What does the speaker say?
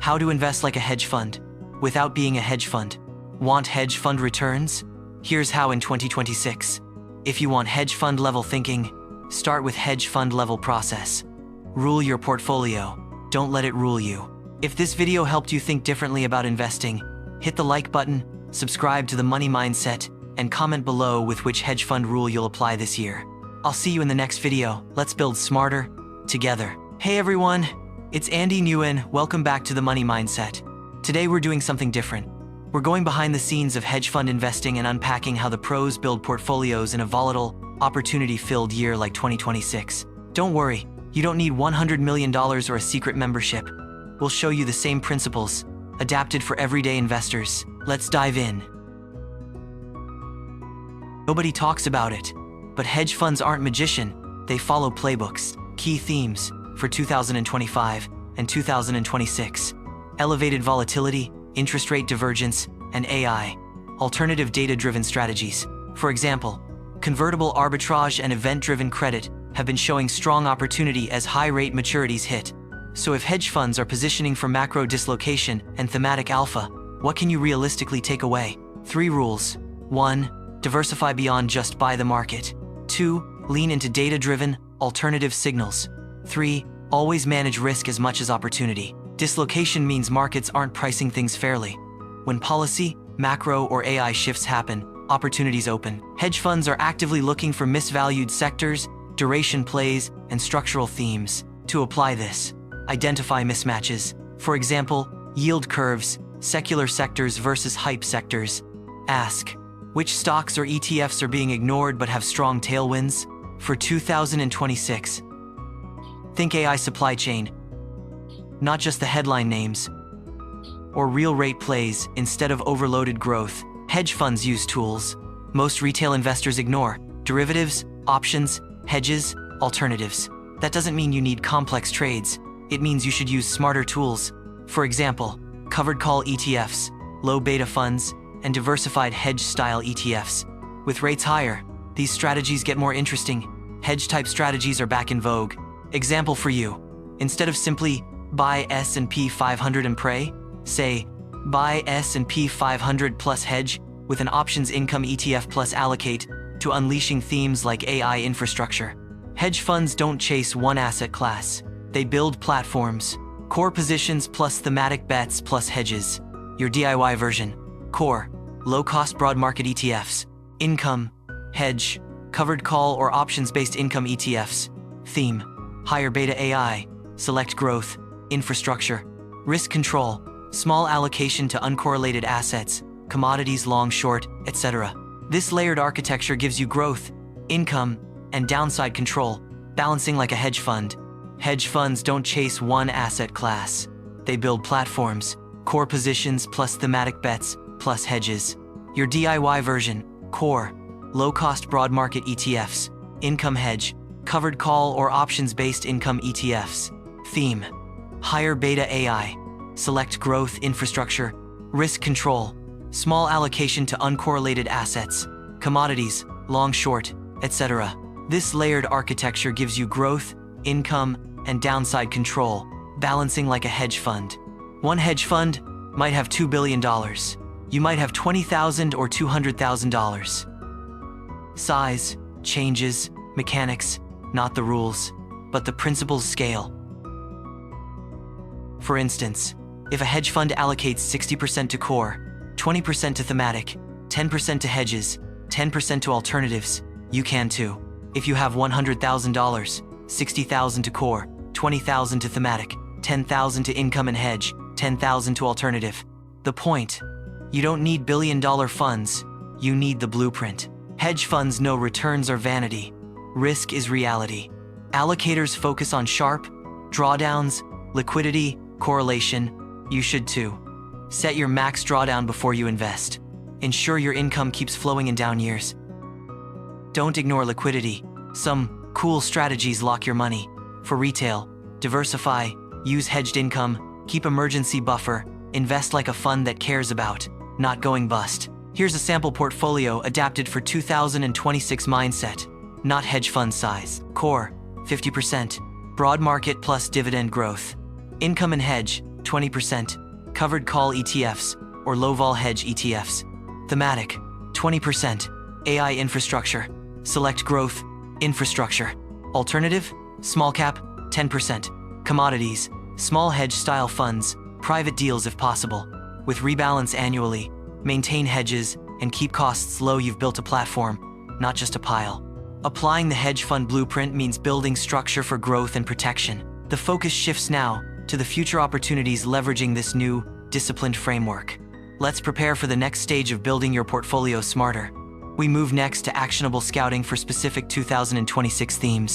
How to invest like a hedge fund without being a hedge fund. Want hedge fund returns? Here's how in 2026. If you want hedge fund level thinking, start with hedge fund level process. Rule your portfolio. Don't let it rule you. If this video helped you think differently about investing, hit the like button, subscribe to the Money Mindset, and comment below with which hedge fund rule you'll apply this year. I'll see you in the next video. Let's build smarter together. Hey everyone, it's Nguyen. Welcome back to the Money Mindset. Today we're doing something different. We're going behind the scenes of hedge fund investing and unpacking how the pros build portfolios in a volatile, opportunity-filled year like 2026. Don't worry, you don't need $100 million or a secret membership. We'll show you the same principles, adapted for everyday investors. Let's dive in. Nobody talks about it, but hedge funds aren't magician. They follow playbooks. Key themes for 2025 and 2026. Elevated volatility, interest rate divergence, and AI. Alternative data-driven strategies. For example, convertible arbitrage and event-driven credit have been showing strong opportunity as high-rate maturities hit. So if hedge funds are positioning for macro dislocation and thematic alpha, what can you realistically take away? 3 rules. 1. Diversify beyond just buy the market. 2. Lean into data-driven, alternative signals. 3. Always manage risk as much as opportunity. Dislocation means markets aren't pricing things fairly. When policy, macro, or AI shifts happen, opportunities open. Hedge funds are actively looking for misvalued sectors, duration plays, and structural themes. To apply this, identify mismatches. For example, yield curves, secular sectors versus hype sectors. Ask, which stocks or ETFs are being ignored but have strong tailwinds? For 2026, think AI supply chain, not just the headline names, or real rate plays instead of overloaded growth. Hedge funds use tools most retail investors ignore: derivatives, options, hedges, alternatives. That doesn't mean you need complex trades. It means you should use smarter tools. For example, covered call ETFs, low beta funds, and diversified hedge-style ETFs. With rates higher, these strategies get more interesting. Hedge-type strategies are back in vogue. Example for you. Instead of simply buy S&P 500 and pray, say buy S&P 500 plus hedge with an options income ETF plus allocate to unleashing themes like AI infrastructure. Hedge funds don't chase one asset class. They build platforms. Core positions plus thematic bets plus hedges. Your DIY version. Core, low-cost broad market ETFs. Income, hedge, covered call or options-based income ETFs. Theme, higher beta AI, select growth, infrastructure. Risk control, small allocation to uncorrelated assets, commodities long short, etc. This layered architecture gives you growth, income, and downside control, balancing like a hedge fund. Hedge funds don't chase one asset class. They build platforms, core positions plus thematic bets plus hedges. Your DIY version, core, low-cost broad market ETFs, income hedge, covered call or options-based income ETFs. Theme, higher beta AI, select growth infrastructure, risk control, small allocation to uncorrelated assets, commodities, long short, etc. This layered architecture gives you growth, income, and downside control, balancing like a hedge fund. One hedge fund might have $2 billion. You might have $20,000 or $200,000. Size, changes, mechanics, not the rules, but the principles scale. For instance, if a hedge fund allocates 60% to core, 20% to thematic, 10% to hedges, 10% to alternatives, you can too. If you have $100,000, $60,000 to core, $20,000 to thematic, $10,000 to income and hedge, $10,000 to alternative. The point, you don't need billion-dollar funds, you need the blueprint. Hedge funds know returns are vanity. Risk is reality. Allocators focus on sharp drawdowns, liquidity, correlation. You should too. Set your max drawdown before you invest. Ensure your income keeps flowing in down years. Don't ignore liquidity. Some cool strategies lock your money. For retail, diversify, use hedged income, keep emergency buffer, invest like a fund that cares about not going bust. Here's a sample portfolio adapted for 2026 mindset, not hedge fund size. Core, 50%. Broad market plus dividend growth. Income and hedge, 20%, covered call ETFs, or low-vol hedge ETFs. Thematic, 20%, AI infrastructure, select growth, infrastructure. Alternative, small cap, 10%, commodities, small hedge-style funds, private deals if possible. With rebalance annually, maintain hedges, and keep costs low. You've built a platform, not just a pile. Applying the hedge fund blueprint means building structure for growth and protection. The focus shifts now to the future opportunities leveraging this new, disciplined framework. Let's prepare for the next stage of building your portfolio smarter. We move next to actionable scouting for specific 2026 themes.